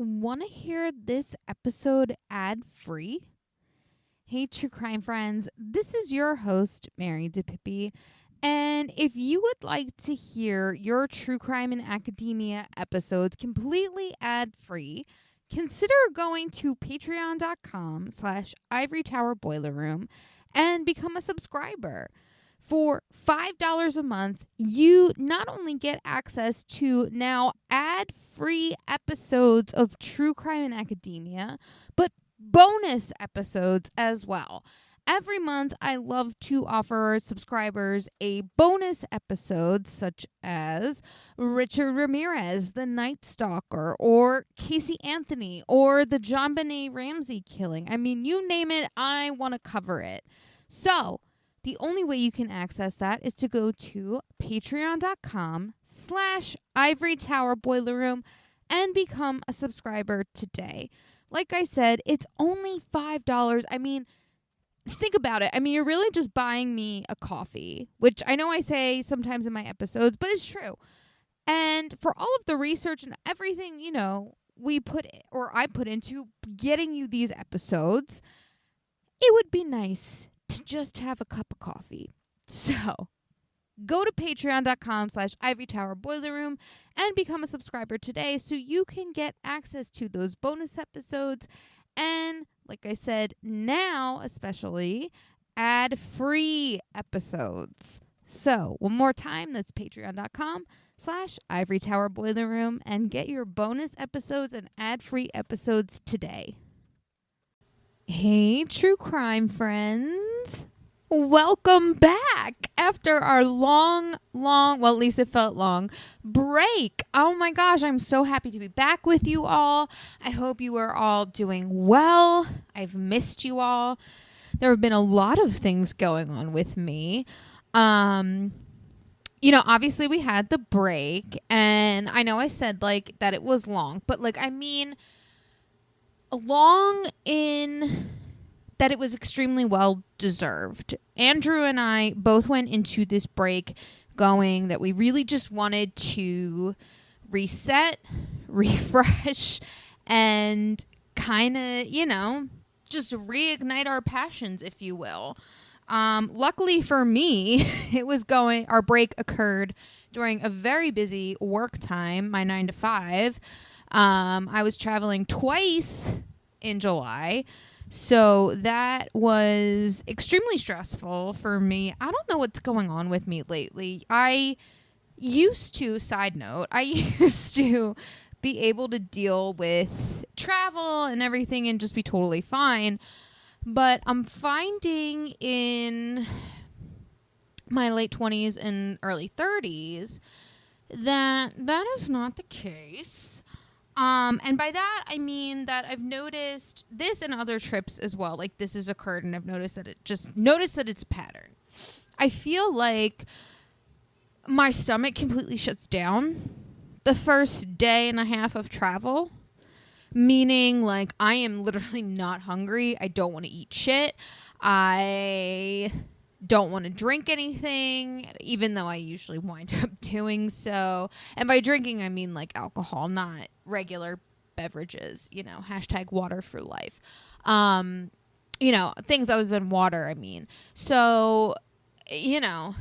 Want to hear this episode ad-free? Hey, true crime friends, this is your host, Mary DiPipi, and if you would like to hear your True Crime in Academia episodes completely ad-free, consider going to patreon.com/Ivory Tower Boiler Room and become a subscriber. For $5 a month, you not only get access to now ad-free episodes of True Crime in Academia, but bonus episodes as well. Every month, I love to offer subscribers a bonus episode such as Richard Ramirez, the Night Stalker, or Casey Anthony, or the JonBenet Ramsey killing. I mean, you name it, I want to cover it. So, the only way you can access that is to go to patreon.com/Ivory Tower Boiler Room and become a subscriber today. Like I said, it's only $5. I mean, think about it. I mean, you're really just buying me a coffee, which I know I say sometimes in my episodes, but it's true. And for all of the research and everything, I put into getting you these episodes, it would be nice to just have a cup of coffee. So go to patreon.com/Ivory Tower Boiler Room and become a subscriber today so you can get access to those bonus episodes. And like I said, now especially ad-free episodes. So one more time, that's patreon.com/Ivory Tower Boiler Room and get your bonus episodes and ad-free episodes today. Hey, true crime friends. Welcome back after our long, well, at least it felt long, break. Oh my gosh, I'm so happy to be back with you all. I hope you are all doing well. I've missed you all. There have been a lot of things going on with me. Obviously we had the break, and I know I said, that it was long, but, long in that it was extremely well deserved. Andrew and I both went into this break going that we really just wanted to reset, refresh, and kind of, just reignite our passions, if you will. Luckily for me, our break occurred during a very busy work time, my 9 to 5. I was traveling twice in July, so that was extremely stressful for me. I don't know what's going on with me lately. I used to be able to deal with travel and everything and just be totally fine, but I'm finding in my late 20s and early 30s that is not the case. And by that, I mean that I've noticed this and other trips as well. This has occurred, and I've noticed that it's a pattern. I feel like my stomach completely shuts down the first day and a half of travel, meaning I am literally not hungry. I don't want to eat shit. I don't want to drink anything, even though I usually wind up doing so. And by drinking, I mean alcohol, not regular beverages, #water for life. Things other than water, I mean. So, and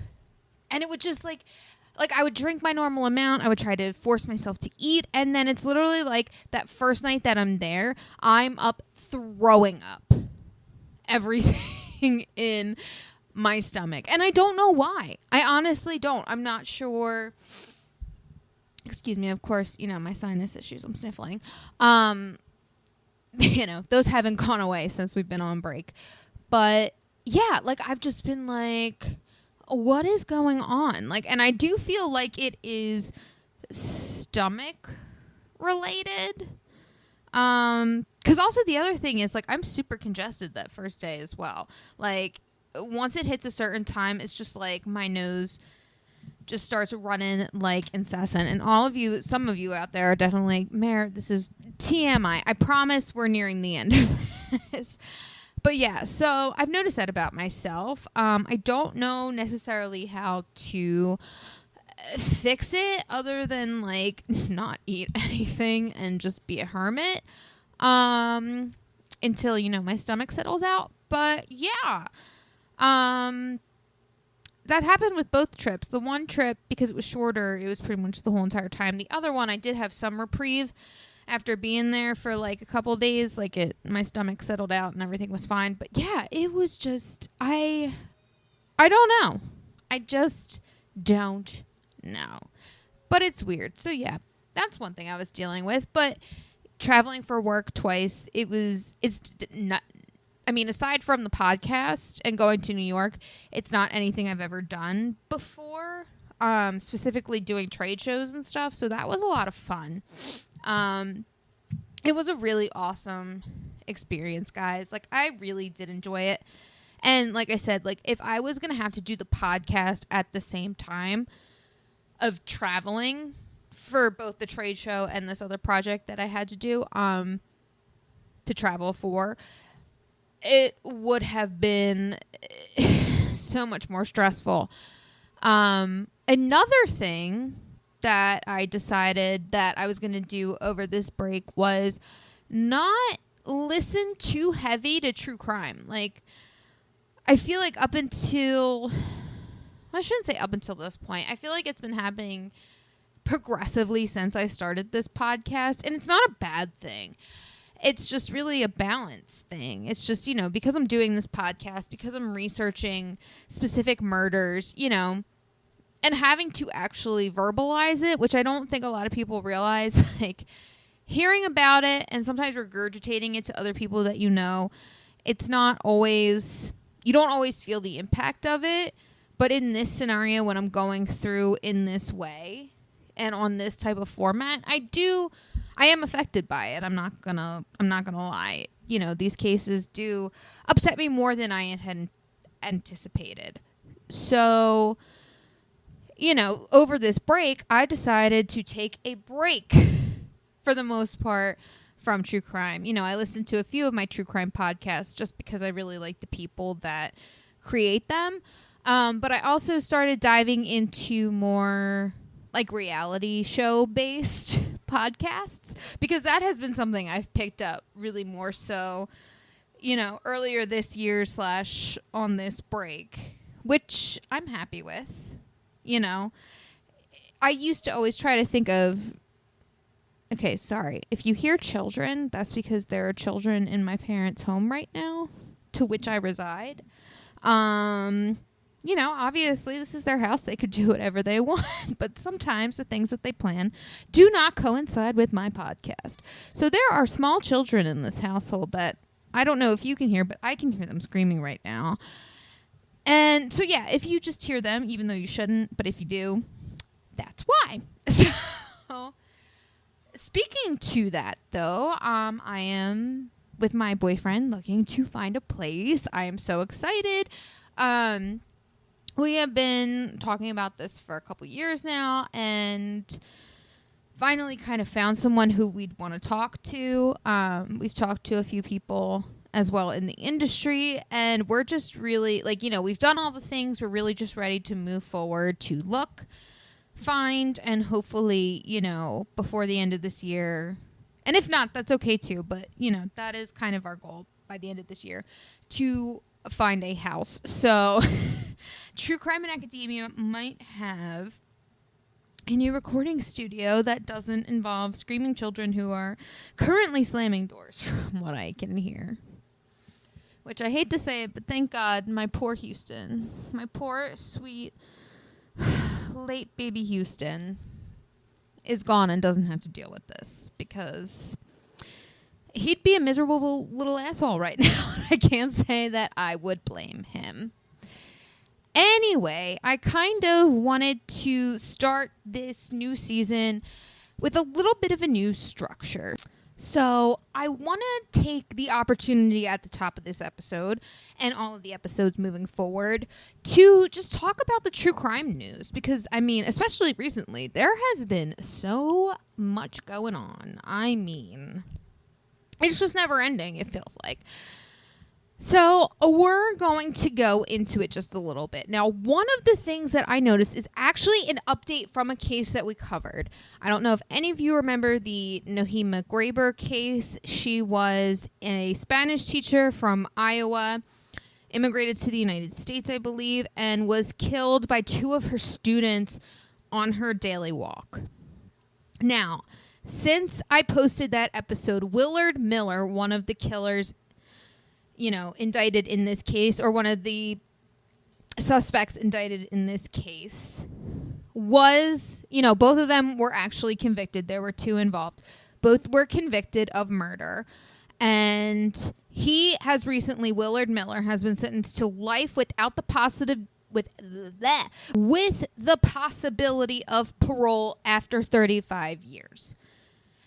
it would just I would drink my normal amount. I would try to force myself to eat. And then it's literally that first night that I'm there, I'm up throwing up everything in my stomach. And I don't know why. I honestly don't. I'm not sure. Excuse me. Of course, my sinus issues. I'm sniffling. Those haven't gone away since we've been on break. But yeah, I've just been what is going on? And I do feel like it is stomach related. Because also the other thing is I'm super congested that first day as well. Once it hits a certain time, it's just my nose just starts running incessant. And some of you out there are definitely Mare, this is TMI. I promise we're nearing the end of this. But yeah, so I've noticed that about myself. I don't know necessarily how to fix it other than like not eat anything and just be a hermit until, you know, my stomach settles out. But yeah, that happened with both trips. The one trip, because it was shorter, it was pretty much the whole entire time. The other one, I did have some reprieve after being there for like a couple days. Like my stomach settled out and everything was fine. But yeah, it was just, I don't know. I just don't know. But it's weird. So yeah, that's one thing I was dealing with. But traveling for work twice, it's not, I mean, aside from the podcast and going to New York, it's not anything I've ever done before, specifically doing trade shows and stuff. So that was a lot of fun. It was a really awesome experience, guys. Like, I really did enjoy it. And like I said, like, if I was going to have to do the podcast at the same time of traveling for both the trade show and this other project that I had to do, to travel for, it would have been so much more stressful. Another thing that I decided that I was going to do over this break was not listen too heavy to true crime. Like, I feel like I shouldn't say up until this point. I feel like it's been happening progressively since I started this podcast, and it's not a bad thing. It's just really a balance thing. It's just, you know, because I'm doing this podcast, because I'm researching specific murders, you know, and having to actually verbalize it, which I don't think a lot of people realize, like, hearing about it and sometimes regurgitating it to other people that you know, it's not always, you don't always feel the impact of it. But in this scenario, when I'm going through in this way and on this type of format, I am affected by it. I'm not gonna lie. You know, these cases do upset me more than I had anticipated. So, you know, over this break, I decided to take a break for the most part from true crime. You know, I listened to a few of my true crime podcasts just because I really like the people that create them. But I also started diving into more like reality show based podcasts, because that has been something I've picked up really more so, you know, earlier this year / on this break, which I'm happy with. You know, I used to always try to think of, okay, sorry, if you hear children, that's because there are children in my parents' home right now, to which I reside. You know, obviously this is their house. They could do whatever they want, but sometimes the things that they plan do not coincide with my podcast. So there are small children in this household that I don't know if you can hear, but I can hear them screaming right now. And so, yeah, if you just hear them, even though you shouldn't, but if you do, that's why. So, speaking to that, though, I am with my boyfriend looking to find a place. I am so excited. We have been talking about this for a couple years now, and finally kind of found someone who we'd want to talk to. We've talked to a few people as well in the industry, and we're just really, like, you know, we've done all the things. We're really just ready to move forward to look, find, and hopefully, you know, before the end of this year, and if not, that's okay too, but, you know, that is kind of our goal by the end of this year, to find a house. So True Crime and Academia might have a new recording studio that doesn't involve screaming children who are currently slamming doors, from what I can hear. Which I hate to say it, but thank God, my poor Houston, my poor sweet late baby Houston is gone and doesn't have to deal with this, because he'd be a miserable little asshole right now. I can't say that I would blame him. Anyway, I kind of wanted to start this new season with a little bit of a new structure. So I want to take the opportunity at the top of this episode and all of the episodes moving forward to just talk about the true crime news, because, I mean, especially recently, there has been so much going on. I mean, it's just never ending, it feels like. So we're going to go into it just a little bit. Now, one of the things that I noticed is actually an update from a case that we covered. I don't know if any of you remember the Nohema Graber case. She was a Spanish teacher from Iowa, immigrated to the United States, I believe, and was killed by two of her students on her daily walk. Now, since I posted that episode, Willard Miller, one of the killers, indicted in this case, or one of the suspects indicted in this case, was, both of them were actually convicted. There were two involved. Both were convicted of murder. And Willard Miller has been sentenced to life without the with the possibility of parole after 35 years.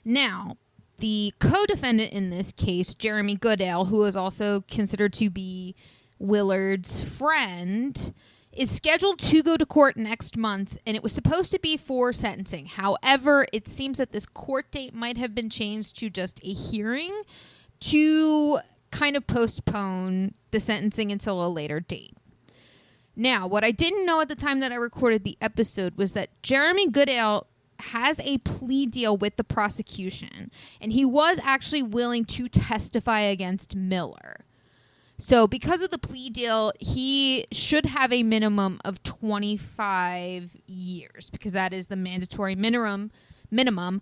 Now, the co-defendant in this case, Jeremy Goodale, who is also considered to be Willard's friend, is scheduled to go to court next month, and it was supposed to be for sentencing. However, it seems that this court date might have been changed to just a hearing to kind of postpone the sentencing until a later date. Now, what I didn't know at the time that I recorded the episode was that Jeremy Goodale has a plea deal with the prosecution, and he was actually willing to testify against Miller. So because of the plea deal, he should have a minimum of 25 years, because that is the mandatory minimum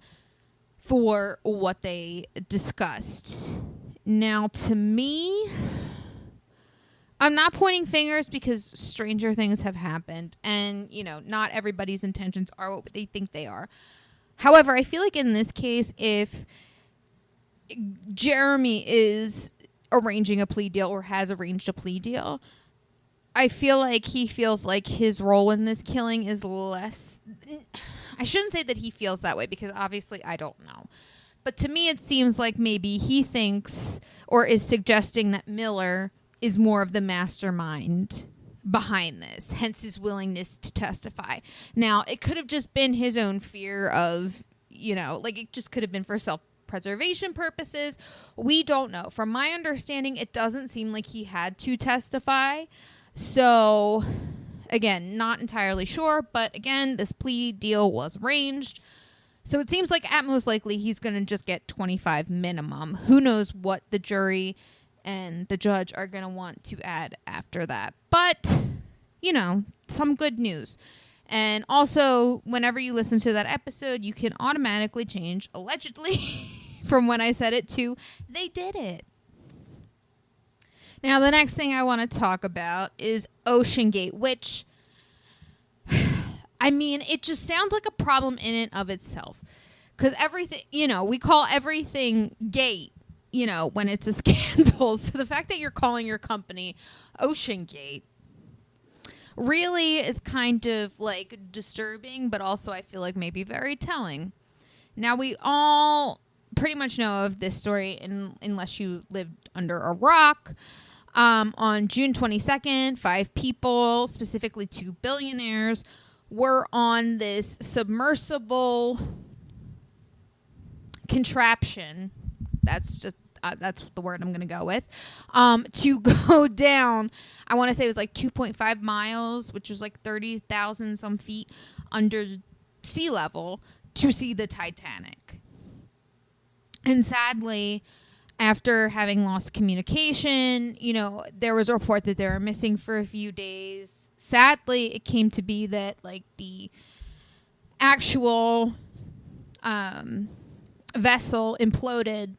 for what they discussed. Now, to me, I'm not pointing fingers because stranger things have happened, and, not everybody's intentions are what they think they are. However, I feel like in this case, if Jeremy is arranging a plea deal or has arranged a plea deal, I feel like he feels like his role in this killing is less. I shouldn't say that he feels that way, because obviously I don't know. But to me, it seems like maybe he thinks or is suggesting that Miller is more of the mastermind behind this, hence his willingness to testify. Now, it could have just been his own fear of, it just could have been for self-preservation purposes. We don't know. From my understanding, it doesn't seem like he had to testify. So, again, not entirely sure, but again, this plea deal was arranged. So it seems like at most likely he's going to just get 25 minimum. Who knows what the jury and the judge are going to want to add after that. But, some good news. And also, whenever you listen to that episode, you can automatically change, allegedly, from when I said it to, they did it. Now, the next thing I want to talk about is OceanGate, which, it just sounds like a problem in and of itself. Because everything, we call everything gate, when it's a scandal. So the fact that you're calling your company OceanGate really is kind of disturbing, but also I feel like maybe very telling. Now, we all pretty much know of this story unless you lived under a rock. On June 22nd, 5 people, specifically 2 billionaires, were on this submersible contraption. That's the word I'm going to go with. To go down, I want to say it was 2.5 miles, which was 30,000 some feet under sea level, to see the Titanic. And sadly, after having lost communication, there was a report that they were missing for a few days. Sadly, it came to be that the actual vessel imploded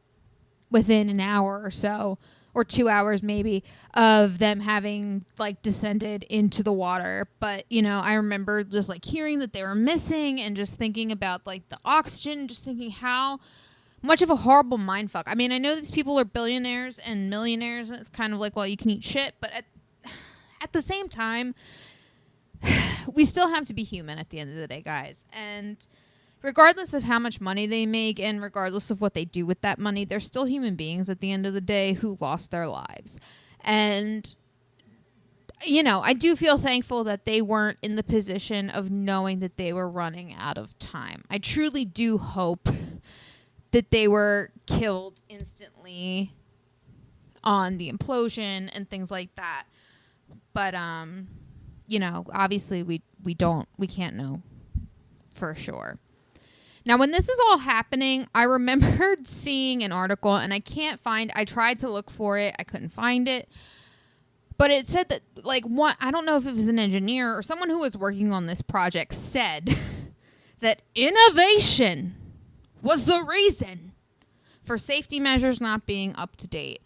within an hour or so, or 2 hours maybe, of them having descended into the water. But I remember just hearing that they were missing, and just thinking about the oxygen, just thinking how much of a horrible mindfuck. I know these people are billionaires and millionaires, and it's kind of well, you can eat shit, but at the same time, we still have to be human at the end of the day, guys. And regardless of how much money they make, and regardless of what they do with that money, they're still human beings at the end of the day who lost their lives. And, I do feel thankful that they weren't in the position of knowing that they were running out of time. I truly do hope that they were killed instantly on the implosion and things like that. But, you know, obviously we can't know for sure. Now, when this is all happening, I remembered seeing an article, and I tried to look for it. I couldn't find it. But it said that, like, I don't know if it was an engineer or someone who was working on this project said that innovation was the reason for safety measures not being up to date.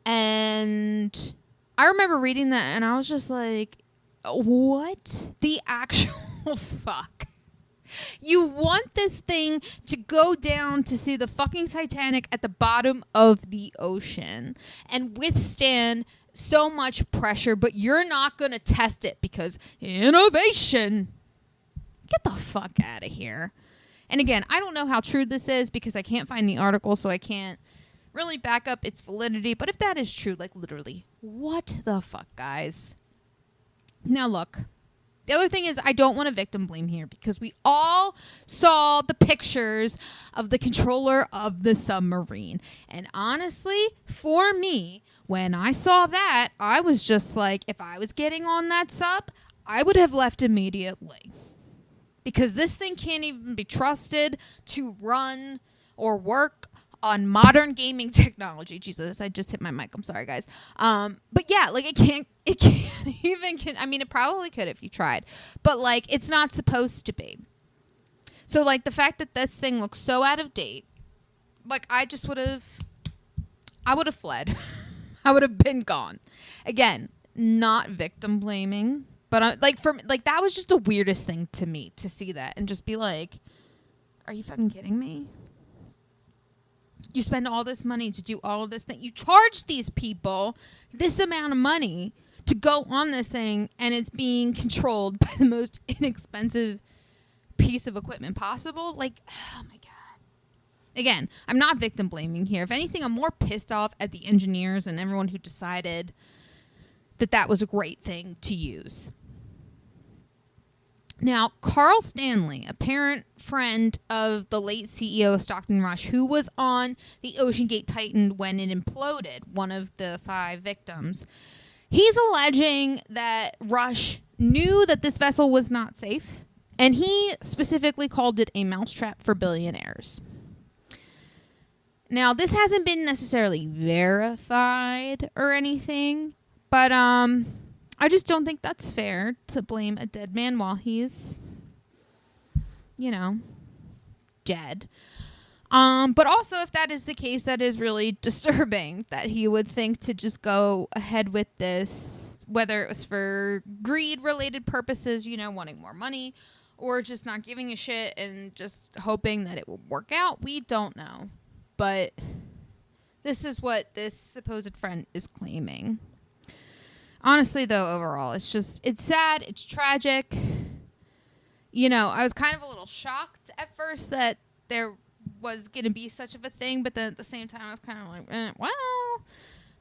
And I remember reading that, and I was just like, what the actual fuck? You want this thing to go down to see the fucking Titanic at the bottom of the ocean and withstand so much pressure, but you're not going to test it because innovation. Get the fuck out of here. And again, I don't know how true this is because I can't find the article, so I can't really back up its validity. But if that is true, like literally, what the fuck, guys? Now look. The other thing is I don't want to victim blame here because we all saw the pictures of the controller of the submarine. And honestly, for me, when I saw that, I was just like, if I was getting on that sub, I would have left immediately. Because this thing can't even be trusted to run or work on modern gaming technology. Jesus, I just hit my mic. I'm sorry, guys. But yeah, like it can't even, I mean, it probably could if you tried, but like, it's not supposed to be. So like the fact that this thing looks so out of date, like I would have fled. I would have been gone. Again, not victim blaming, but that was just the weirdest thing to me to see that and just be like, are you fucking kidding me? You spend all this money to do all of this thing. You charge these people this amount of money to go on this thing, and it's being controlled by the most inexpensive piece of equipment possible. Like, oh my God. Again, I'm not victim blaming here. If anything, I'm more pissed off at the engineers and everyone who decided that that was a great thing to use. Now, Carl Stanley, a parent friend of the late CEO of Stockton Rush, who was on the OceanGate Titan when it imploded, one of the 5 victims, he's alleging that Rush knew that this vessel was not safe, and he specifically called it a mousetrap for billionaires. Now, this hasn't been necessarily verified or anything, but I just don't think that's fair to blame a dead man while he's, you know, dead. But also, if that is the case, that is really disturbing that he would think to just go ahead with this, whether it was for greed-related purposes, you know, wanting more money, or just not giving a shit and just hoping that it will work out. We don't know. But this is what this supposed friend is claiming. Honestly, though, overall, it's sad, it's tragic. You know, I was kind of a little shocked at first that there was going to be such of a thing, but then at the same time, I was kind of like, well,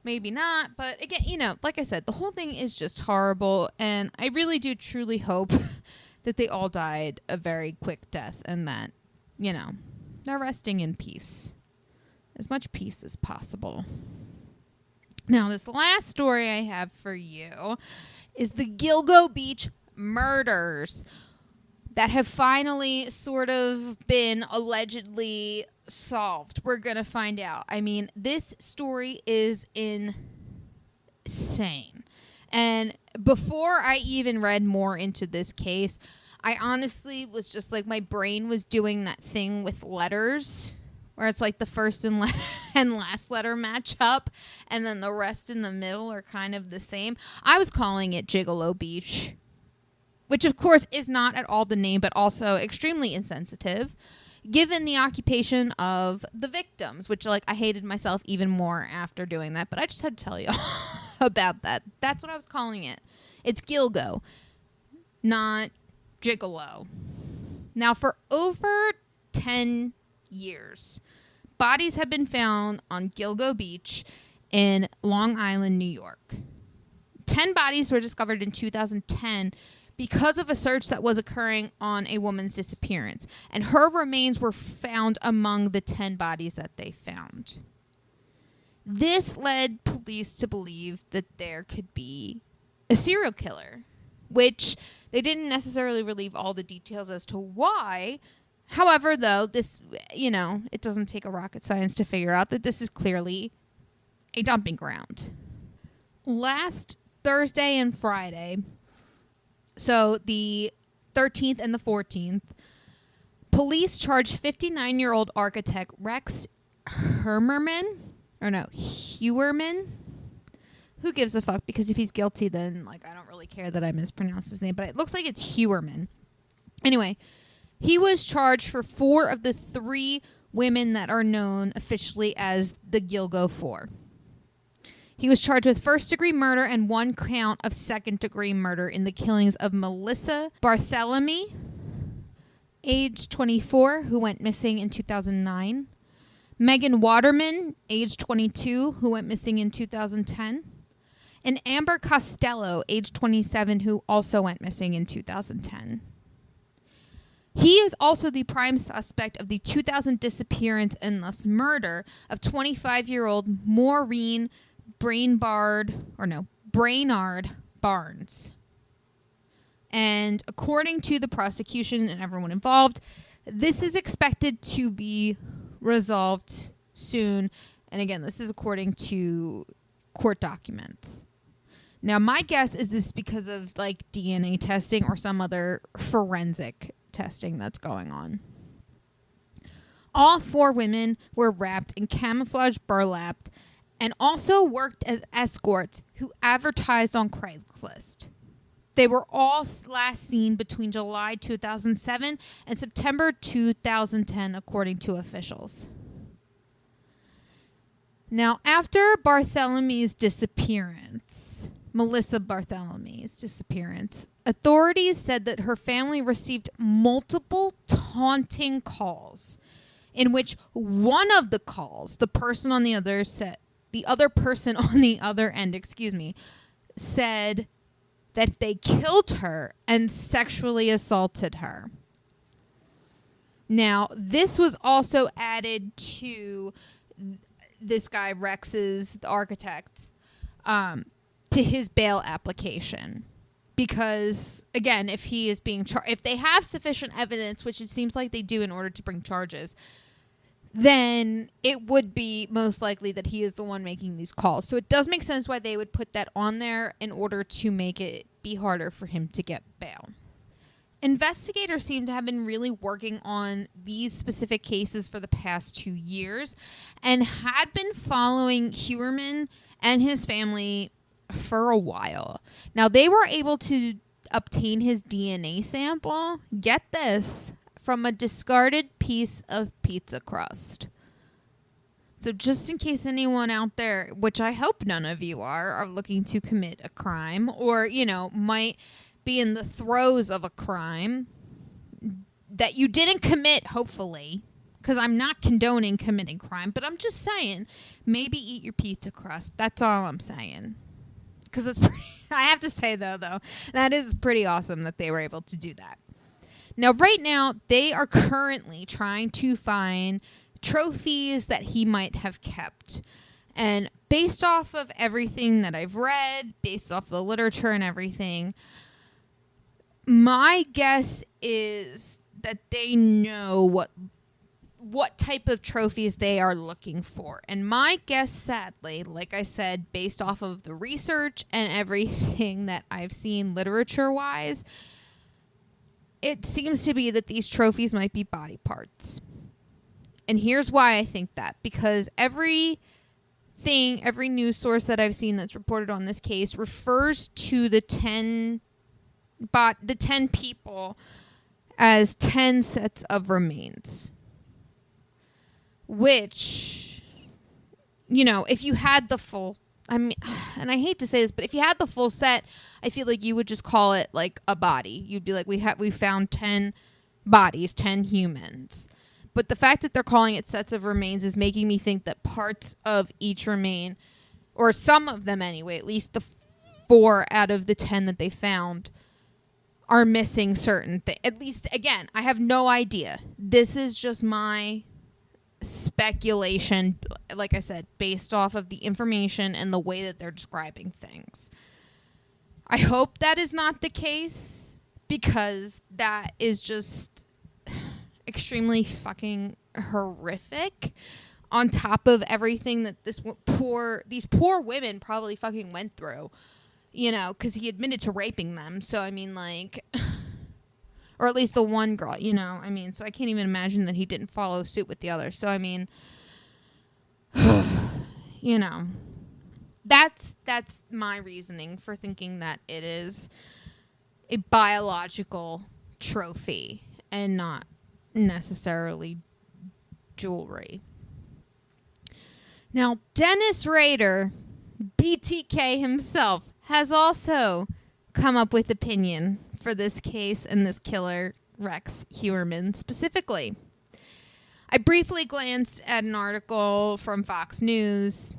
maybe not. But again, you know, like I said, the whole thing is just horrible, and I really do truly hope that they all died a very quick death and that, you know, they're resting in peace. As much peace as possible. Now, this last story I have for you is the Gilgo Beach murders that have finally sort of been allegedly solved. We're going to find out. I mean, this story is insane. And before I even read more into this case, I honestly was just like, my brain was doing that thing with letters where it's like the first and last letter match up, and then the rest in the middle are kind of the same. I was calling it Gigolo Beach, which of course is not at all the name, but also extremely insensitive, given the occupation of the victims, which like I hated myself even more after doing that, but I just had to tell you about that. That's what I was calling it. It's Gilgo, not Gigolo. Now, for over 10 years, bodies have been found on Gilgo Beach in Long Island, New York. 10 bodies were discovered in 2010 because of a search that was occurring on a woman's disappearance, and her remains were found among the 10 bodies that they found. This led police to believe that there could be a serial killer, which they didn't necessarily relieve all the details as to why. However, though, this, it doesn't take a rocket science to figure out that this is clearly a dumping ground. Last Thursday and Friday, so the 13th and the 14th, police charged 59-year-old architect Rex Heuermann. Who gives a fuck? Because if he's guilty, then I don't really care that I mispronounced his name, but it looks like it's Heuermann. Anyway, he was charged for 4 of the 3 women that are known officially as the Gilgo 4. He was charged with first-degree murder and 1 count of second-degree murder in the killings of Melissa Barthelemy, age 24, who went missing in 2009. Megan Waterman, age 22, who went missing in 2010. And Amber Costello, age 27, who also went missing in 2010. He is also the prime suspect of the 2000 disappearance and thus murder of 25-year-old Maureen Brainard Barnes. And according to the prosecution and everyone involved, this is expected to be resolved soon. And again, this is according to court documents. Now, my guess is this because of DNA testing or some other forensic testing that's going on. All 4 women were wrapped in camouflage burlap and also worked as escorts who advertised on Craigslist. They were all last seen between July 2007 and September 2010, according to officials. Now, after Melissa Barthelmy's disappearance, authorities said that her family received multiple taunting calls in which one of the calls, the other person on the other end, said that they killed her and sexually assaulted her. Now, this was also added to this guy, Rex's, the architect, to his bail application. Because, again, if he is being if they have sufficient evidence, which it seems like they do in order to bring charges, then it would be most likely that he is the one making these calls. So it does make sense why they would put that on there in order to make it be harder for him to get bail. Investigators seem to have been really working on these specific cases for the past 2 years and had been following Heuermann and his family for a while. Now, they were able to obtain his DNA sample, get this, from a discarded piece of pizza crust. So just in case anyone out there, which I hope none of you are looking to commit a crime or, might be in the throes of a crime that you didn't commit, hopefully, because I'm not condoning committing crime, but I'm just saying, maybe eat your pizza crust. That's all I'm saying. Because it's pretty, I have to say, though, that is pretty awesome that they were able to do that. Now, right now, they are currently trying to find trophies that he might have kept. And based off of everything that I've read, based off the literature and everything, my guess is that they know what type of trophies they are looking for. And my guess, sadly, like I said, based off of the research and everything that I've seen literature-wise, it seems to be that these trophies might be body parts. And here's why I think that. Because every news source that I've seen that's reported on this case refers to the 10 people as 10 sets of remains. Which, if you had the full, and I hate to say this, but if you had the full set, I feel like you would just call it like a body. You'd be like, we found 10 bodies, 10 humans. But the fact that they're calling it sets of remains is making me think that parts of each remain, or some of them anyway, at least the 4 out of the 10 that they found, are missing certain things. At least, again, I have no idea. This is just my speculation, like I said, based off of the information and the way that they're describing things. I hope that is not the case, because that is just extremely fucking horrific, on top of everything that these poor women probably fucking went through, you know, because he admitted to raping them. So I mean, like, or at least the one girl, you know, I mean, so I can't even imagine that he didn't follow suit with the others. So I mean, you know, that's my reasoning for thinking that it is a biological trophy and not necessarily jewelry. Now, Dennis Rader, BTK himself, has also come up with opinion for this case and this killer, Rex Heuermann, specifically. I briefly glanced at an article from Fox News.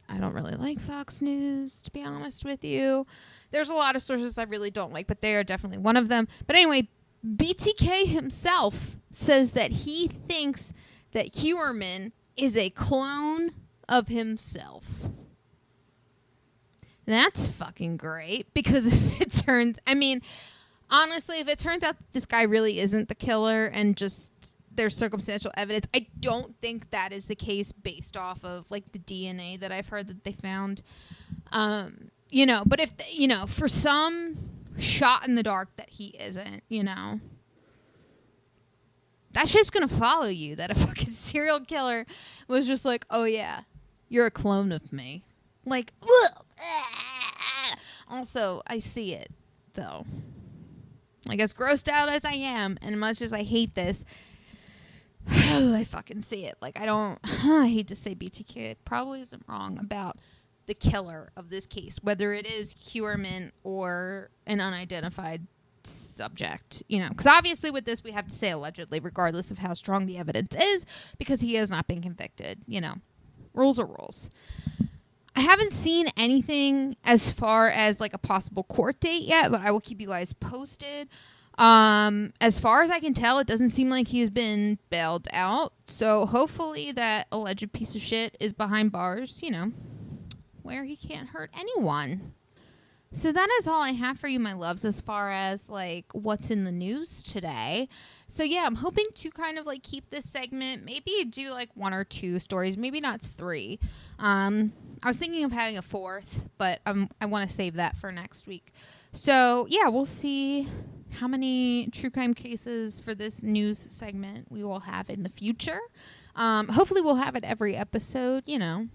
I don't really like Fox News, to be honest with you. There's a lot of sources I really don't like, but they are definitely one of them. But anyway, BTK himself says that he thinks that Heuermann is a clone of himself. That's fucking great, because if it turns, I mean, honestly, if it turns out this guy really isn't the killer and just there's circumstantial evidence, I don't think that is the case based off of like the DNA that I've heard that they found. You know, but if, you know, for some shot in the dark that he isn't, you know, that's just gonna follow you, that a fucking serial killer was just like, oh yeah, you're a clone of me. Like, ugh. Also, I see it, though. Like, as grossed out as I am, and much as I hate this, I fucking see it. Like, I hate to say BTK probably isn't wrong about the killer of this case, whether it is Heuermann or an unidentified subject, you know, because obviously with this we have to say allegedly, regardless of how strong the evidence is, because he has not been convicted. You know, rules are rules. I haven't seen anything as far as like a possible court date yet, but I will keep you guys posted. As far as I can tell, it doesn't seem like he's been bailed out, so hopefully that alleged piece of shit is behind bars, you know, where he can't hurt anyone. So that is all I have for you, my loves, as far as like what's in the news today. So yeah, I'm hoping to kind of like keep this segment, maybe do like 1 or 2 stories, maybe not 3. I was thinking of having a 4th, but I want to save that for next week. So yeah, we'll see how many true crime cases for this news segment we will have in the future. Hopefully we'll have it every episode, you know,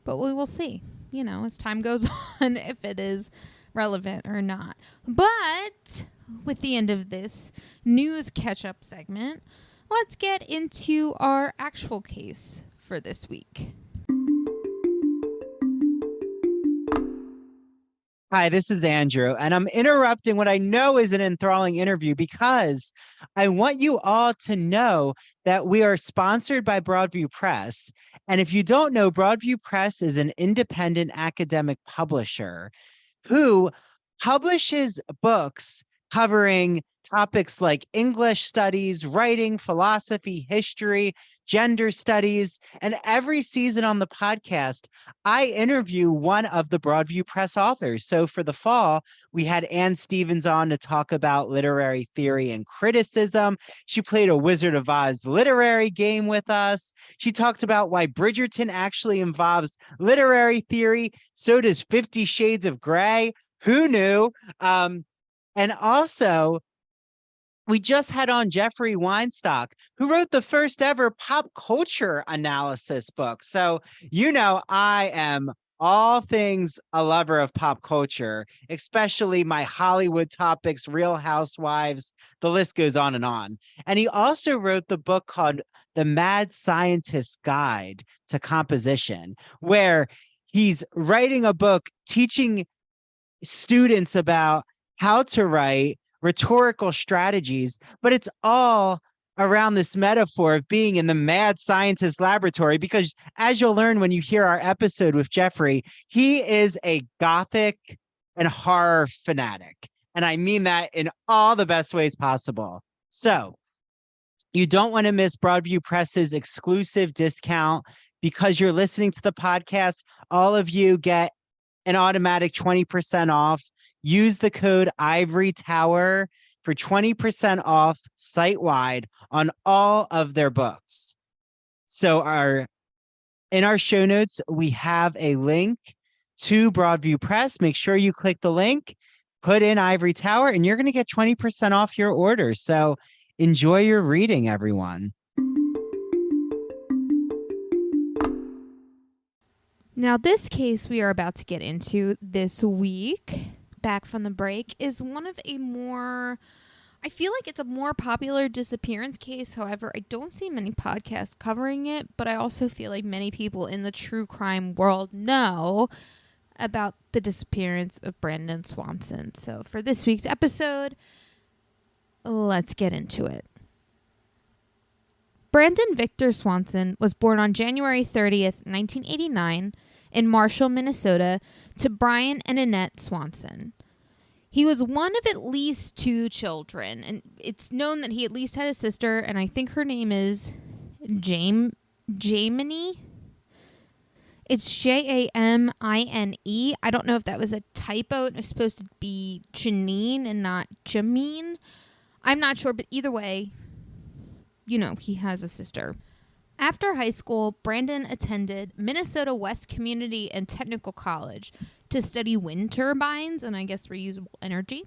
but we will see, you know, as time goes on, if it is relevant or not. But with the end of this news catch-up segment, let's get into our actual case for this week. Hi, this is Andrew, and I'm interrupting what I know is an enthralling interview because I want you all to know that we are sponsored by Broadview Press. And if you don't know, Broadview Press is an independent academic publisher who publishes books covering topics like English studies, writing, philosophy, history, gender studies. And every season on the podcast, I interview one of the Broadview Press authors. So for the fall, we had Ann Stevens on to talk about literary theory and criticism. She played a Wizard of Oz literary game with us. She talked about why Bridgerton actually involves literary theory. So does 50 Shades of Grey. Who knew? And also, we just had on Jeffrey Weinstock, who wrote the first ever pop culture analysis book. So, you know, I am all things a lover of pop culture, especially my Hollywood topics, Real Housewives, the list goes on. And he also wrote the book called The Mad Scientist's Guide to Composition, where he's writing a book teaching students about how to write rhetorical strategies, but it's all around this metaphor of being in the mad scientist laboratory, because as you'll learn when you hear our episode with Jeffrey, he is a gothic and horror fanatic. And I mean that in all the best ways possible. So You don't want to miss Broadview Press's exclusive discount because you're listening to the podcast. All of you get an automatic 20% off. Use the code Ivory Tower for 20% off site-wide on all of their books. So in our show notes, we have a link to Broadview Press. Make sure you click the link, put in Ivory Tower, and you're going to get 20% off your order. So enjoy your reading, everyone. Now, this case we are about to get into this week, back from the break, is one of a more... I feel like it's a more popular disappearance case. However, I don't see many podcasts covering it, but I also feel like many people in the true crime world know about the disappearance of Brandon Swanson. So for this week's episode, let's get into it. Brandon Victor Swanson was born on January 30th, 1989 in Marshall, Minnesota, to Brian and Annette Swanson. He was one of at least two children, and it's known that he at least had a sister, and I think her name is Jamie. It's Jamine. I don't know if that was a typo. It was supposed to be Janine and not Jamine. I'm not sure, but either way, you know, he has a sister. After high school, Brandon attended Minnesota West Community and Technical College to study wind turbines and I guess reusable energy.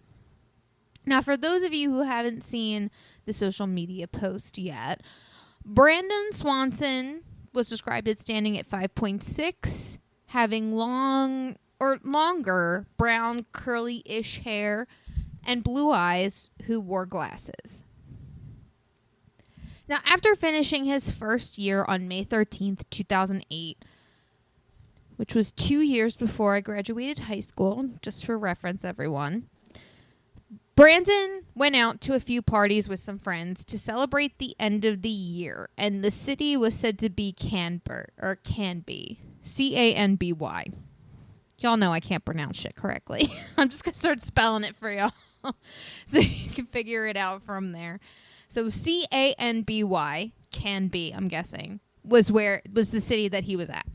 Now, for those of you who haven't seen the social media post yet, Brandon Swanson was described as standing at 5.6, having longer brown curly-ish hair and blue eyes, who wore glasses. Now, after finishing his first year on May 13th, 2008, which was 2 years before I graduated high school, just for reference, everyone, Brandon went out to a few parties with some friends to celebrate the end of the year, and the city was said to be Canby, C-A-N-B-Y. Y'all know I can't pronounce shit correctly. I'm just going to start spelling it for y'all so you can figure it out from there. So C-A-N-B-Y, Canby, I'm guessing, was the city that he was at.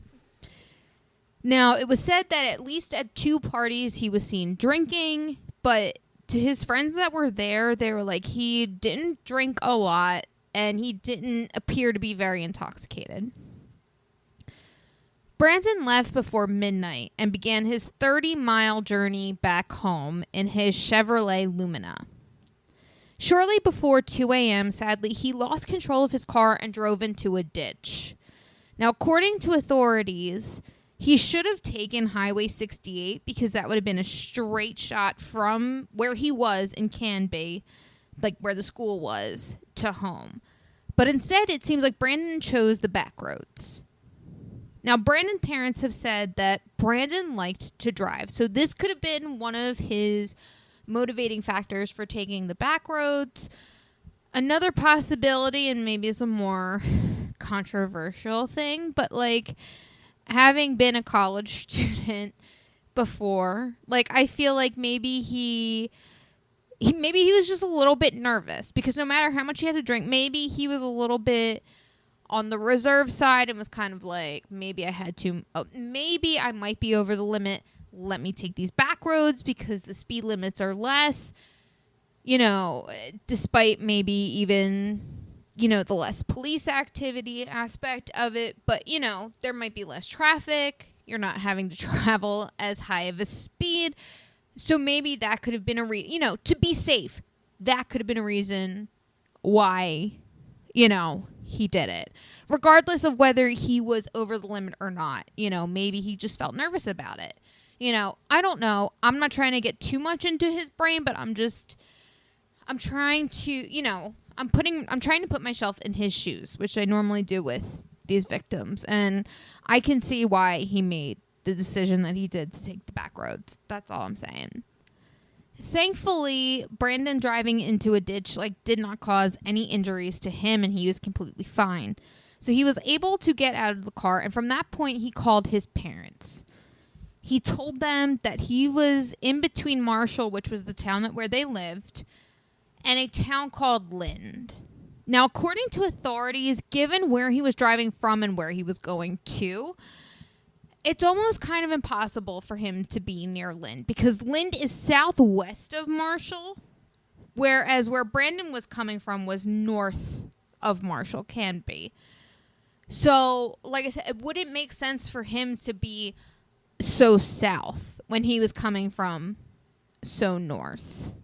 Now, it was said that at least at two parties he was seen drinking, but to his friends that were there, they were like, he didn't drink a lot and he didn't appear to be very intoxicated. Brandon left before midnight and began his 30-mile journey back home in his Chevrolet Lumina. Shortly before 2 a.m., sadly, he lost control of his car and drove into a ditch. Now, according to authorities, he should have taken Highway 68 because that would have been a straight shot from where he was in Canby, like where the school was, to home. But instead, it seems like Brandon chose the back roads. Now, Brandon's parents have said that Brandon liked to drive, so this could have been one of his motivating factors for taking the back roads. Another possibility, and maybe it's a more controversial thing, but like having been a college student before, like I feel like maybe he was just a little bit nervous because no matter how much he had to drink, maybe he was a little bit on the reserve side and was kind of like, maybe I might be over the limit. Let me take these back roads because the speed limits are less, you know, despite maybe even, you know, the less police activity aspect of it. But, you know, there might be less traffic. You're not having to travel as high of a speed. So maybe that could have been to be safe. That could have been a reason why, you know, he did it. Regardless of whether he was over the limit or not, you know, maybe he just felt nervous about it. You know, I don't know. I'm not trying to get too much into his brain, but I'm trying to, you know, I'm trying to put myself in his shoes, which I normally do with these victims. And I can see why he made the decision that he did to take the back roads. That's all I'm saying. Thankfully, Brandon driving into a ditch did not cause any injuries to him, and he was completely fine. So he was able to get out of the car, and from that point, he called his parents. He told them that he was in between Marshall, which was the town where they lived, and a town called Lind. Now, according to authorities, given where he was driving from and where he was going to, it's almost kind of impossible for him to be near Lind because Lind is southwest of Marshall, whereas where Brandon was coming from was north of Marshall, can be. So, like I said, it wouldn't make sense for him to be so south when he was coming from so north.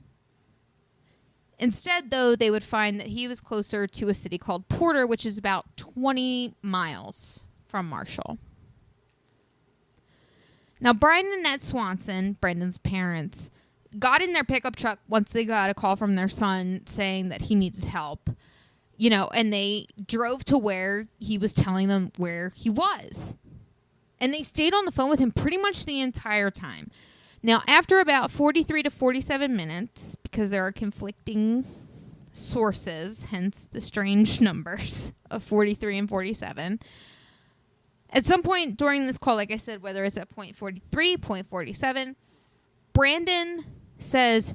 Instead, though, they would find that he was closer to a city called Porter, which is about 20 miles from Marshall. Now, Brian and Annette Swanson, Brendan's parents, got in their pickup truck once they got a call from their son saying that he needed help, and they drove to where he was telling them where he was. And they stayed on the phone with him pretty much the entire time. Now, after about 43 to 47 minutes, because there are conflicting sources, hence the strange numbers of 43 and 47, at some point during this call, like I said, whether it's at point 43, point 47, Brandon says,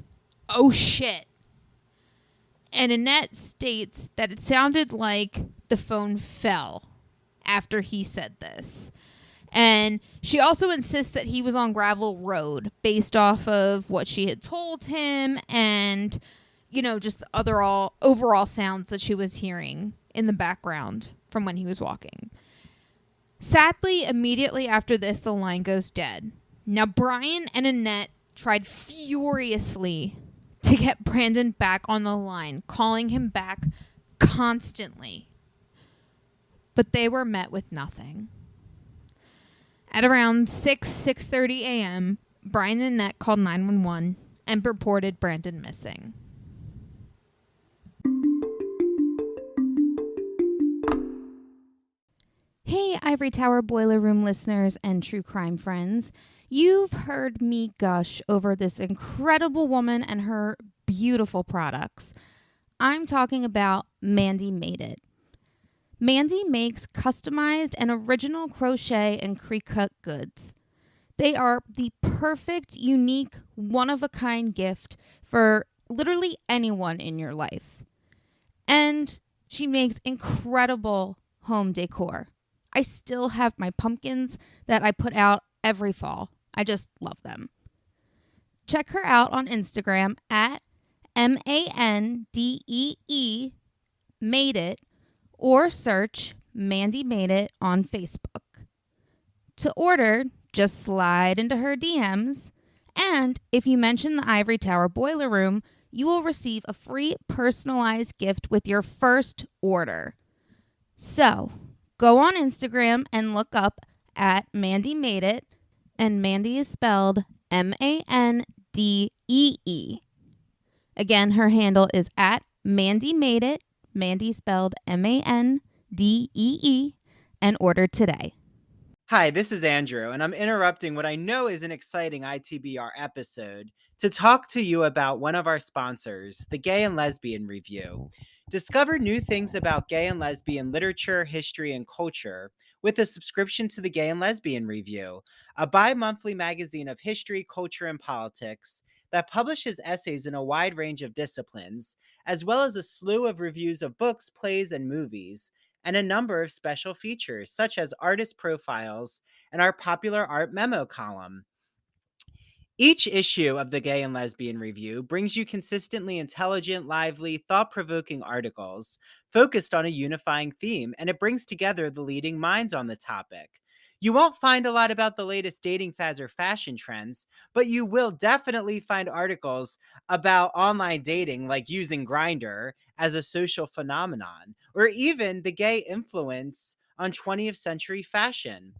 "Oh shit." And Annette states that it sounded like the phone fell after he said this. And she also insists that he was on gravel road based off of what she had told him and, just the overall sounds that she was hearing in the background from when he was walking. Sadly, immediately after this, the line goes dead. Now, Brian and Annette tried furiously to get Brandon back on the line, calling him back constantly. But they were met with nothing. At around 6:30 a.m., Brian and Annette called 911 and reported Brandon missing. Hey, Ivory Tower Boiler Room listeners and true crime friends. You've heard me gush over this incredible woman and her beautiful products. I'm talking about Mandy Made It. Mandy makes customized and original crochet and pre-cut goods. They are the perfect, unique, one-of-a-kind gift for literally anyone in your life. And she makes incredible home decor. I still have my pumpkins that I put out every fall. I just love them. Check her out on Instagram at MANDEE Made It, or search Mandy Made It on Facebook. To order, just slide into her DMs, and if you mention the Ivory Tower Boiler Room, you will receive a free personalized gift with your first order. So, go on Instagram and look up at Mandy Made It, and Mandy is spelled MANDEE. Again, her handle is at Mandy Made It, Mandy spelled MANDEE, and order today. Hi, this is Andrew, and I'm interrupting what I know is an exciting ITBR episode to talk to you about one of our sponsors, the Gay and Lesbian Review. Discover new things about gay and lesbian literature, history, and culture with a subscription to the Gay and Lesbian Review, a bi-monthly magazine of history, culture, and politics that publishes essays in a wide range of disciplines, as well as a slew of reviews of books, plays, and movies, and a number of special features, such as artist profiles and our popular art memo column. Each issue of the Gay and Lesbian Review brings you consistently intelligent, lively, thought-provoking articles focused on a unifying theme, and it brings together the leading minds on the topic. You won't find a lot about the latest dating fads or fashion trends, but you will definitely find articles about online dating, like using Grindr as a social phenomenon, or even the gay influence on 20th century fashion.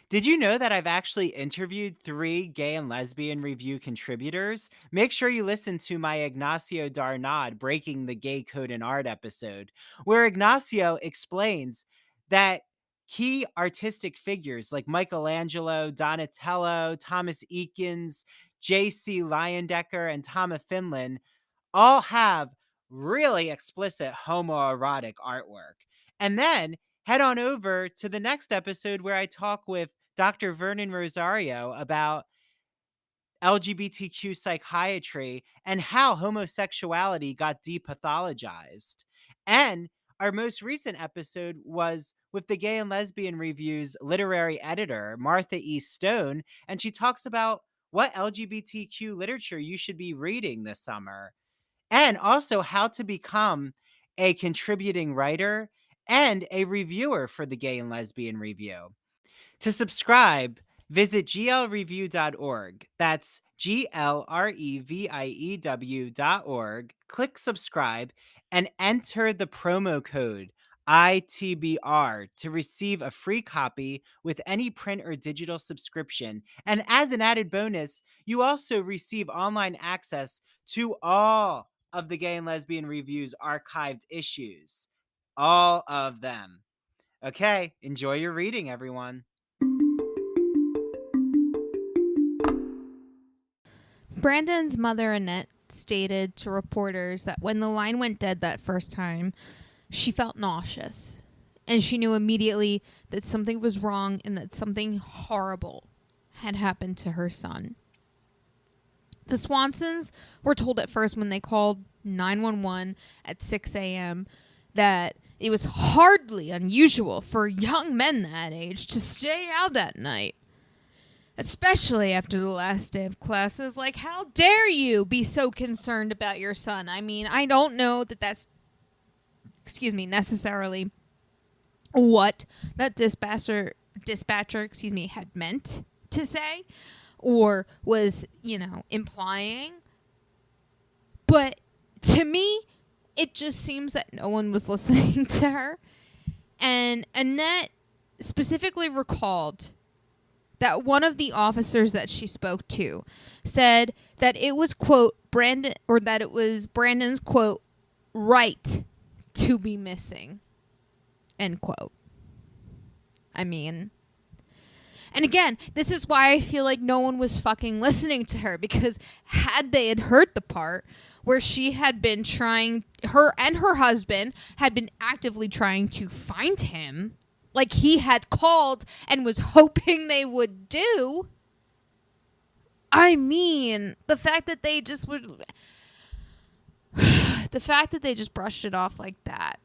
Did you know that I've actually interviewed 3 Gay and Lesbian Review contributors? Make sure you listen to my Ignacio Darnad Breaking the Gay Code in Art episode, where Ignacio explains that key artistic figures like Michelangelo, Donatello, Thomas Eakins, J.C. Leyendecker, and Thomas Finland all have really explicit homoerotic artwork. And then head on over to the next episode where I talk with Dr. Vernon Rosario about LGBTQ psychiatry and how homosexuality got depathologized. And our most recent episode was with the Gay and Lesbian Review's literary editor, Martha E. Stone, and she talks about what LGBTQ literature you should be reading this summer, and also how to become a contributing writer and a reviewer for the Gay and Lesbian Review. To subscribe, visit glreview.org. That's glreview.org. Click subscribe and enter the promo code ITBR to receive a free copy with any print or digital subscription. And as an added bonus, you also receive online access to all of the Gay and Lesbian Review's archived issues. All of them. Okay, enjoy your reading, everyone. Brandon's mother, Annette, stated to reporters that when the line went dead that first time, she felt nauseous. And she knew immediately that something was wrong and that something horrible had happened to her son. The Swansons were told at first when they called 911 at 6 a.m. that it was hardly unusual for young men that age to stay out at night. Especially after the last day of classes. Like, how dare you be so concerned about your son? I mean, I don't know that that's, necessarily what that dispatcher, had meant to say or was, implying. But to me, it just seems that no one was listening to her. And Annette specifically recalled that one of the officers that she spoke to said that it was, quote, Brandon's, quote, right to be missing, end quote. I mean, and again, this is why I feel like no one was fucking listening to her, because had they had heard the part where she had been her and her husband had been actively trying to find him, like he had called and was hoping they would do. I mean, the fact that they just brushed it off like that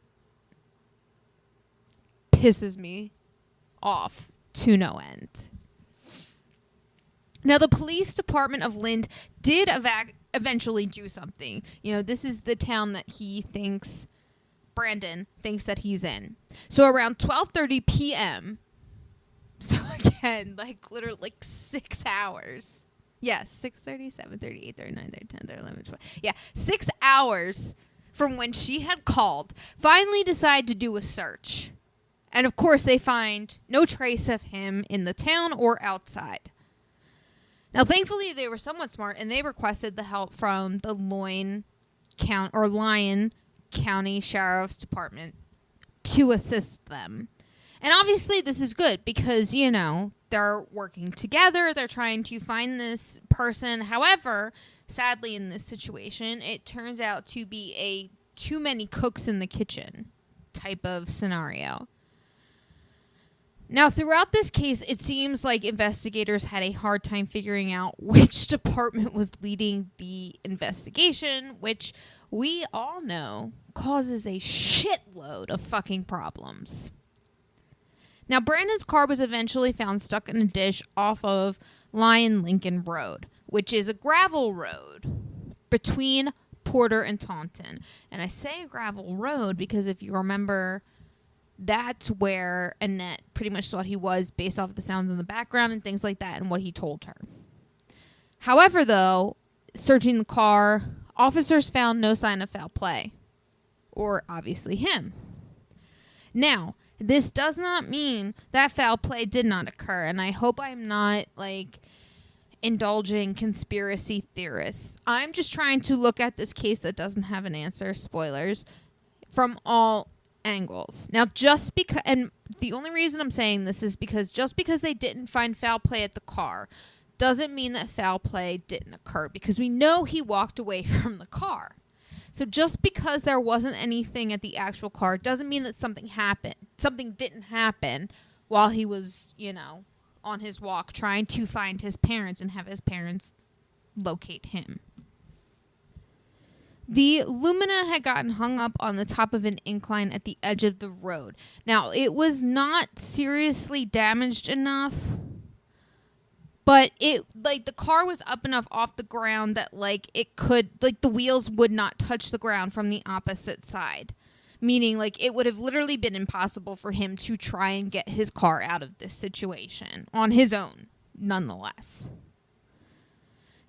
pisses me off to no end. Now, the police department of Lind did eventually do something. This is the town that Brandon thinks that he's in. So around 12:30 p.m., so again, literally 6 hours. Yes, 6:30, 7:30, 8:30, 9:30, 10:30, 11:30, 12. Yeah, 6 hours from when she had called, finally decide to do a search. And of course, they find no trace of him in the town or outside. Now, thankfully, they were somewhat smart, and they requested the help from the Lyon County Sheriff's Department to assist them. And obviously, this is good because, they're working together. They're trying to find this person. However, sadly, in this situation, it turns out to be a too many cooks in the kitchen type of scenario. Now, throughout this case, it seems like investigators had a hard time figuring out which department was leading the investigation, which we all know causes a shitload of fucking problems. Now, Brandon's car was eventually found stuck in a ditch off of Lyon-Lincoln Road, which is a gravel road between Porter and Taunton. And I say gravel road because if you remember, that's where Annette pretty much thought he was based off the sounds in the background and things like that and what he told her. However, though, searching the car, officers found no sign of foul play. Or obviously him. Now, this does not mean that foul play did not occur. And I hope I'm not, indulging conspiracy theorists. I'm just trying to look at this case that doesn't have an answer, spoilers, from all angles. Now, just because, and the only reason I'm saying this is because just because they didn't find foul play at the car doesn't mean that foul play didn't occur, because we know he walked away from the car. So just because there wasn't anything at the actual car doesn't mean that something happened. Something didn't happen while he was, on his walk trying to find his parents and have his parents locate him. The Lumina had gotten hung up on the top of an incline at the edge of the road. Now, it was not seriously damaged enough, but the car was up enough off the ground that it could, the wheels would not touch the ground from the opposite side. Meaning, it would have literally been impossible for him to try and get his car out of this situation on his own, nonetheless.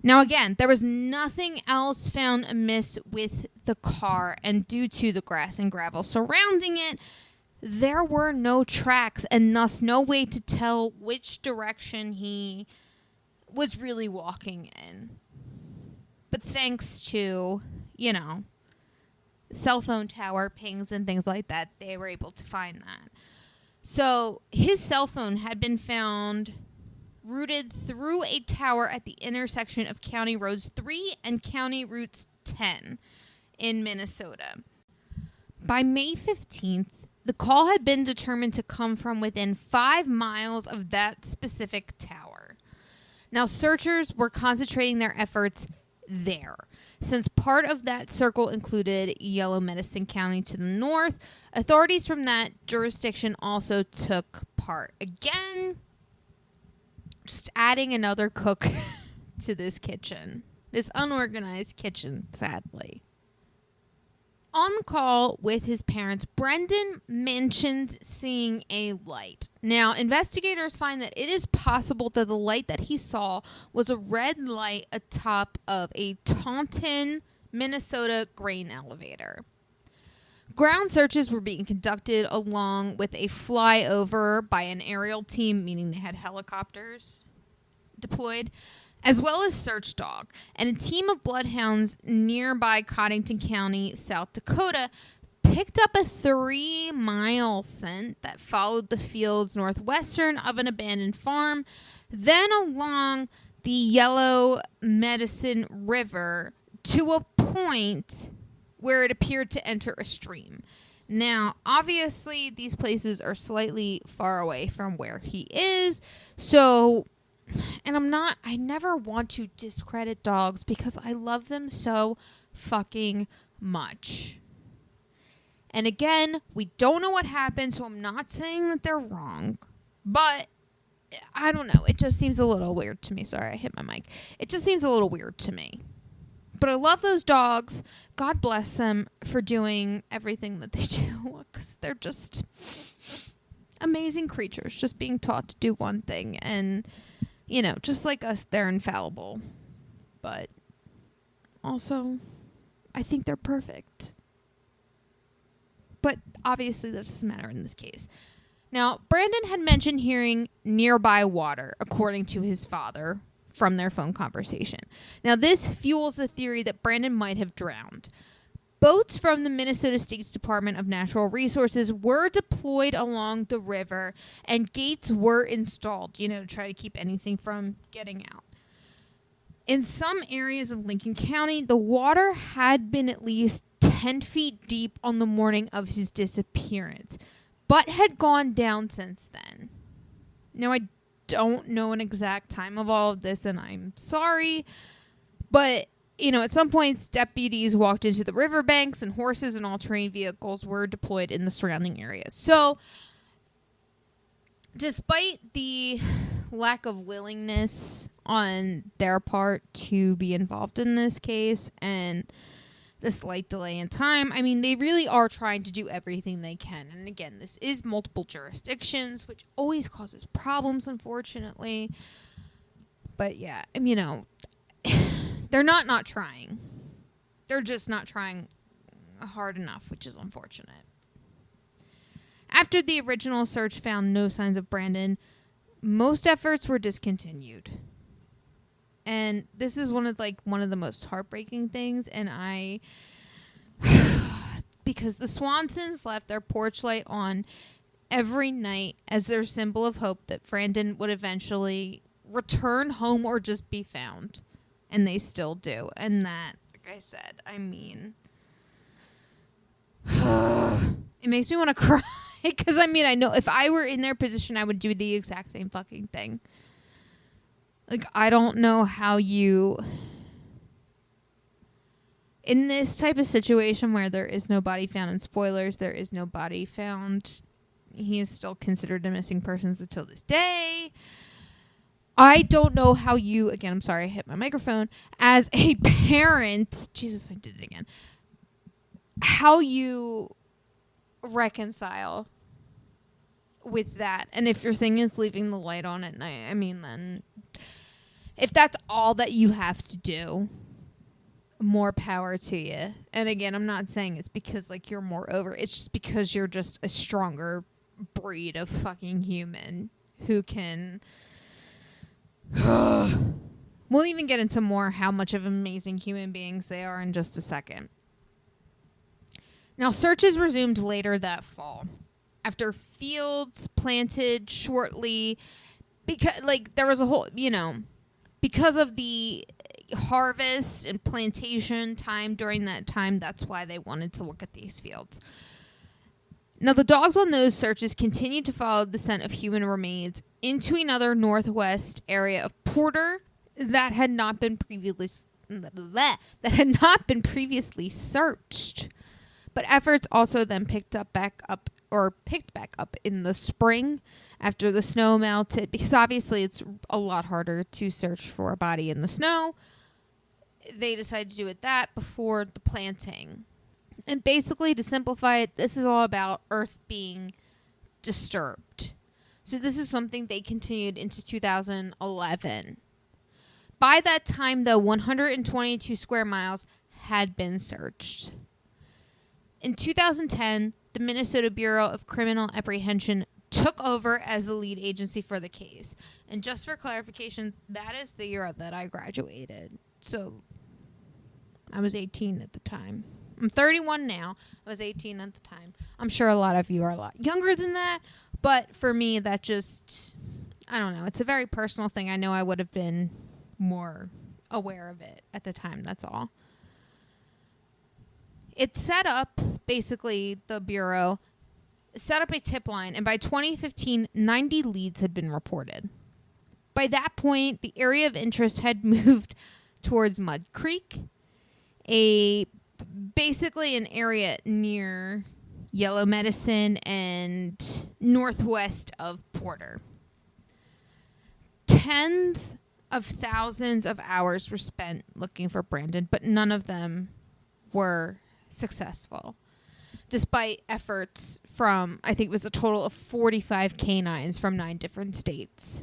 Now, again, there was nothing else found amiss with the car, and due to the grass and gravel surrounding it, there were no tracks, and thus no way to tell which direction he was really walking in. But thanks to, cell phone tower pings and things like that, they were able to find that. So his cell phone had been found routed through a tower at the intersection of County Roads 3 and County Routes 10 in Minnesota. By May 15th, the call had been determined to come from within 5 miles of that specific tower. Now, searchers were concentrating their efforts there. Since part of that circle included Yellow Medicine County to the north, authorities from that jurisdiction also took part. Again, just adding another cook to this kitchen. This unorganized kitchen, sadly. On call with his parents, Brendan mentioned seeing a light. Now, investigators find that it is possible that the light that he saw was a red light atop of a Taunton, Minnesota grain elevator. Ground searches were being conducted along with a flyover by an aerial team, meaning they had helicopters deployed, as well as search dog, and a team of bloodhounds nearby Cottington County, South Dakota, picked up a 3-mile scent that followed the fields northwestern of an abandoned farm, then along the Yellow Medicine River to a point where it appeared to enter a stream. Now, obviously, these places are slightly far away from where he is, so... And I never want to discredit dogs because I love them so fucking much. And again, we don't know what happened, so I'm not saying that they're wrong. But, I don't know. It just seems a little weird to me. Sorry, I hit my mic. It just seems a little weird to me. But I love those dogs. God bless them for doing everything that they do. Because they're just amazing creatures. Just being taught to do one thing. And... just like us, they're infallible. But also, I think they're perfect. But obviously, that doesn't matter in this case. Now, Brandon had mentioned hearing nearby water, according to his father, from their phone conversation. Now, this fuels the theory that Brandon might have drowned. Boats from the Minnesota State's Department of Natural Resources were deployed along the river, and gates were installed, to try to keep anything from getting out. In some areas of Lincoln County, the water had been at least 10 feet deep on the morning of his disappearance, but had gone down since then. Now, I don't know an exact time of all of this, and I'm sorry, but... at some points, deputies walked into the riverbanks and horses and all-terrain vehicles were deployed in the surrounding areas. So, despite the lack of willingness on their part to be involved in this case and the slight delay in time, they really are trying to do everything they can. And again, this is multiple jurisdictions, which always causes problems, unfortunately. But yeah, they're not trying. They're just not trying hard enough, which is unfortunate. After the original search found no signs of Brandon, most efforts were discontinued. And this is one of the most heartbreaking things, and because the Swansons left their porch light on every night as their symbol of hope that Brandon would eventually return home or just be found. And they still do. And that, like I said, it makes me want to cry. Because, I know if I were in their position, I would do the exact same fucking thing. I don't know how you In this type of situation where there is no body found, and spoilers, there is no body found, he is still considered a missing person until this day. I don't know how you, again, I'm sorry, I hit my microphone, as a parent, Jesus, I did it again, how you reconcile with that. And if your thing is leaving the light on at night, I mean, then if that's all that you have to do, more power to you. And again, I'm not saying it's because like you're more over, it's just because you're just a stronger breed of fucking human who can we'll even get into more how much of amazing human beings they are in just a second. Now, searches resumed later that fall after fields planted shortly, because like there was a whole, because of the harvest and plantation time during that time, that's why they wanted to look at these fields. Now, the dogs on those searches continued to follow the scent of human remains into another northwest area of Porter that had not been previously searched. But efforts also then picked back up in the spring after the snow melted, because obviously it's a lot harder to search for a body in the snow. They decided to do it that before the planting. And basically, to simplify it, this is all about Earth being disturbed. So this is something they continued into 2011. By that time, though, 122 square miles had been searched. In 2010, the Minnesota Bureau of Criminal Apprehension took over as the lead agency for the case. And just for clarification, that is the year that I graduated. So I was 18 at the time. I'm 31 now. I was 18 at the time. I'm sure a lot of you are a lot younger than that. But for me, that just, I don't know. It's a very personal thing. I know I would have been more aware of it at the time. That's all. It set up, basically, the Bureau set up a tip line. And by 2015, 90 leads had been reported. By that point, the area of interest had moved towards Mud Creek, basically an area near Yellow Medicine and northwest of Porter. Tens of thousands of hours were spent looking for Brandon, but none of them were successful, despite efforts from, I think it was a total of 45 canines from 9 different states.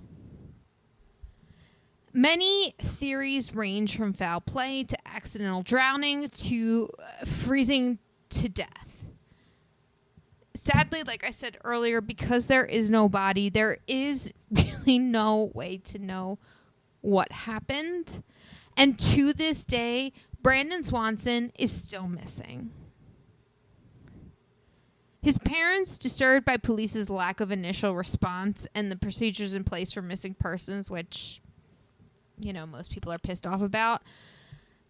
Many theories range from foul play to accidental drowning to freezing to death. Sadly, like I said earlier, because there is no body, there is really no way to know what happened. And to this day, Brandon Swanson is still missing. His parents, disturbed by police's lack of initial response and the procedures in place for missing persons, which, most people are pissed off about,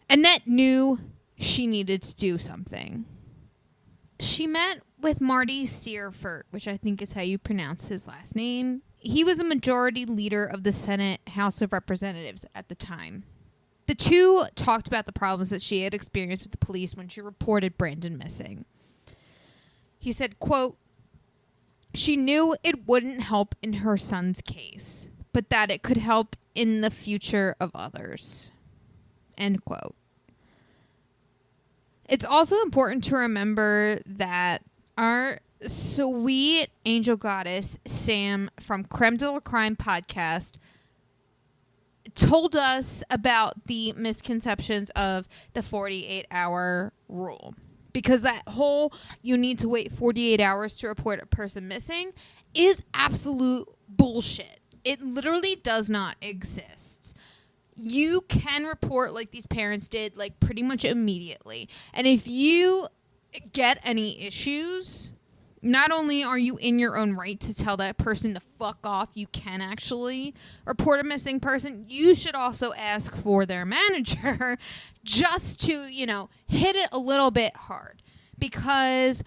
Annette knew she needed to do something. She met with Marty Searfort, which I think is how you pronounce his last name. He was a majority leader of the Senate House of Representatives at the time. The two talked about the problems that she had experienced with the police when she reported Brandon missing. He said, quote, "She knew it wouldn't help in her son's case, but that it could help in the future of others." End quote. It's also important to remember that our sweet angel goddess, Sam, from Creme de la Crime podcast, told us about the misconceptions of the 48-hour rule. Because that whole, you need to wait 48 hours to report a person missing, is absolute bullshit. It literally does not exist. You can report, like these parents did, like pretty much immediately. And if you get any issues, not only are you in your own right to tell that person to fuck off, you can actually report a missing person. You should also ask for their manager just to, hit it a little bit hard. Because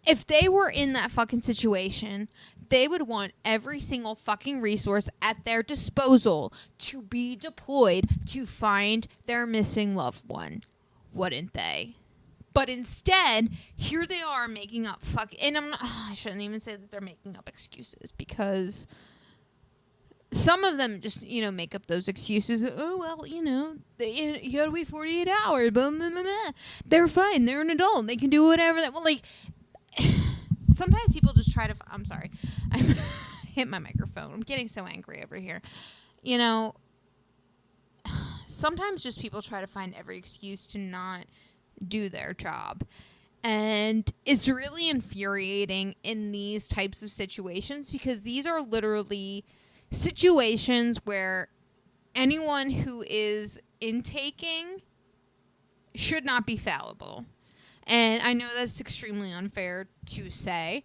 if they were in that fucking situation, they would want every single fucking resource at their disposal to be deployed to find their missing loved one, wouldn't they? But instead, here they are making up and I shouldn't even say that they're making up excuses, because some of them just, make up those excuses. Oh, well, you gotta wait 48 hours. Blah, blah, blah, blah. They're fine. They're an adult. They can do whatever they want. Sometimes people just try to... I'm sorry. I hit my microphone. I'm getting so angry over here. Sometimes just people try to find every excuse to not do their job. And it's really infuriating in these types of situations, because these are literally situations where anyone who is intaking should not be fallible. And I know that's extremely unfair to say,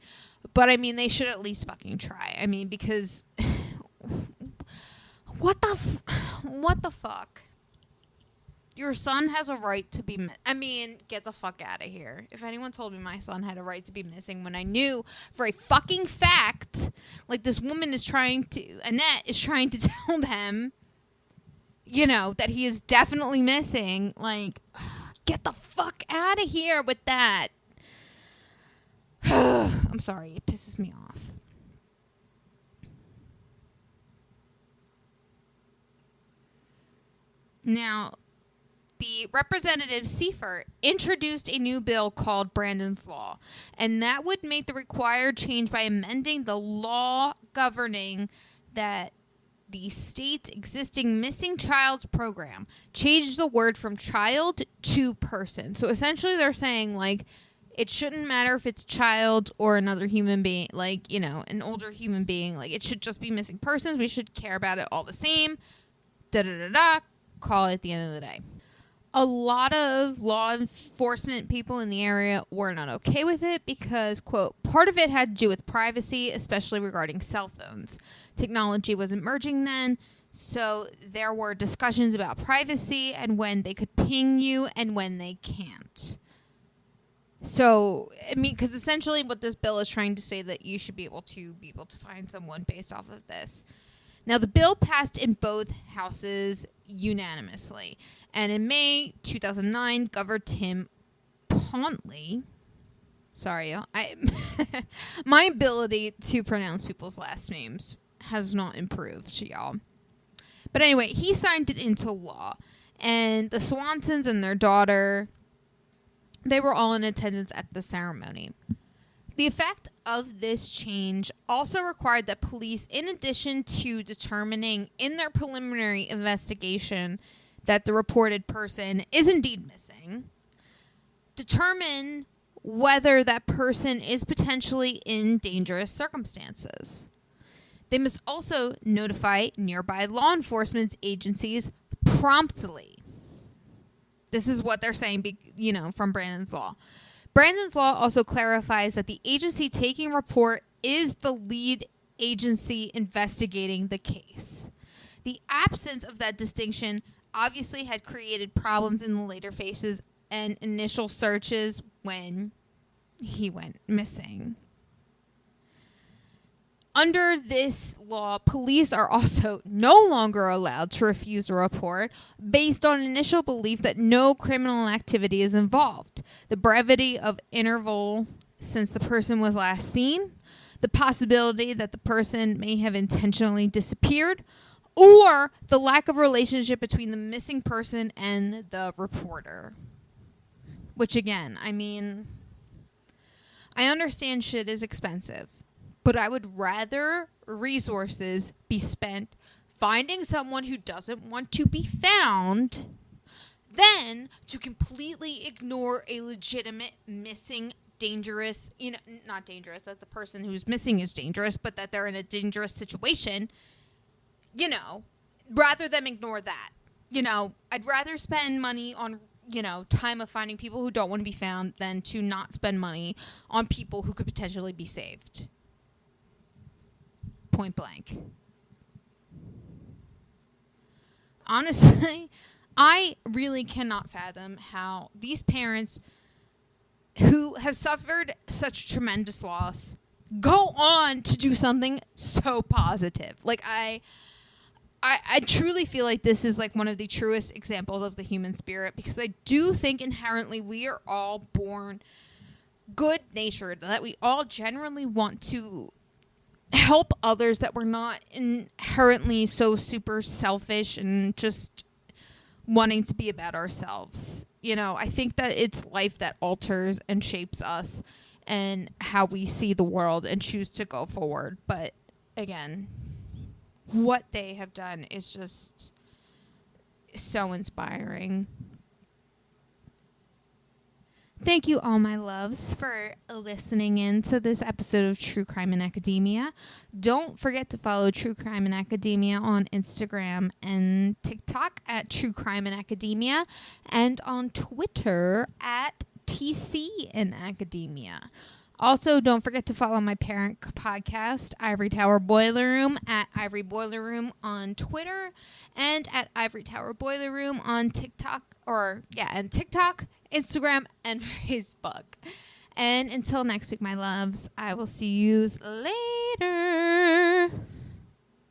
but I mean, they should at least fucking try. I mean, because what the fuck? Your son has a right to be get the fuck out of here. If anyone told me my son had a right to be missing when I knew for a fucking fact, this woman Annette is trying to tell them, that he is definitely missing, get the fuck out of here with that. I'm sorry, it pisses me off. Now, the Representative Seifert introduced a new bill called Brandon's Law, and that would make the required change by amending the law governing that the state's existing missing child's program, change the word from child to person. So essentially they're saying, it shouldn't matter if it's a child or another human being, an older human being. It should just be missing persons. We should care about it all the same. Da-da-da-da. Call it at the end of the day. A lot of law enforcement people in the area were not okay with it because, quote, part of it had to do with privacy, especially regarding cell phones. Technology was emerging then, so there were discussions about privacy and when they could ping you and when they can't. So, because essentially what this bill is trying to say that you should be able to find someone based off of this. Now, the bill passed in both houses unanimously. And in May 2009, Governor Tim Pontley, sorry, my ability to pronounce people's last names has not improved, y'all. But anyway, he signed it into law. And the Swansons and their daughter, they were all in attendance at the ceremony. The effect of this change also required that police, in addition to determining in their preliminary investigation that the reported person is indeed missing, determine whether that person is potentially in dangerous circumstances. They must also notify nearby law enforcement agencies promptly. This is what they're saying, from Brandon's Law. Brandon's Law also clarifies that the agency taking report is the lead agency investigating the case. The absence of that distinction obviously had created problems in the later phases and initial searches when he went missing. Under this law, police are also no longer allowed to refuse a report based on initial belief that no criminal activity is involved, the brevity of interval since the person was last seen, the possibility that the person may have intentionally disappeared, or the lack of relationship between the missing person and the reporter. Which again, I understand shit is expensive. But I would rather resources be spent finding someone who doesn't want to be found than to completely ignore a legitimate missing, dangerous, not dangerous, that the person who's missing is dangerous, but that they're in a dangerous situation, rather than ignore that. I'd rather spend money on, time of finding people who don't want to be found than to not spend money on people who could potentially be saved. Point blank. Honestly, I really cannot fathom how these parents who have suffered such tremendous loss go on to do something so positive. Like I truly feel like this is like one of the truest examples of the human spirit, because I do think inherently we are all born good natured, that we all generally want to help others, that we're not inherently so super selfish and just wanting to be about ourselves. You know, I think that it's life that alters and shapes us and how we see the world and choose to go forward. But again, what they have done is just so inspiring. Thank you, all my loves, for listening in to this episode of True Crime in Academia. Don't forget to follow True Crime in Academia on Instagram and TikTok at True Crime in Academia, and on Twitter at TC in Academia. Also, don't forget to follow my parent podcast, Ivory Tower Boiler Room, at Ivory Boiler Room on Twitter, and at Ivory Tower Boiler Room on TikTok, Instagram, and Facebook. And until next week, my loves, I will see you later.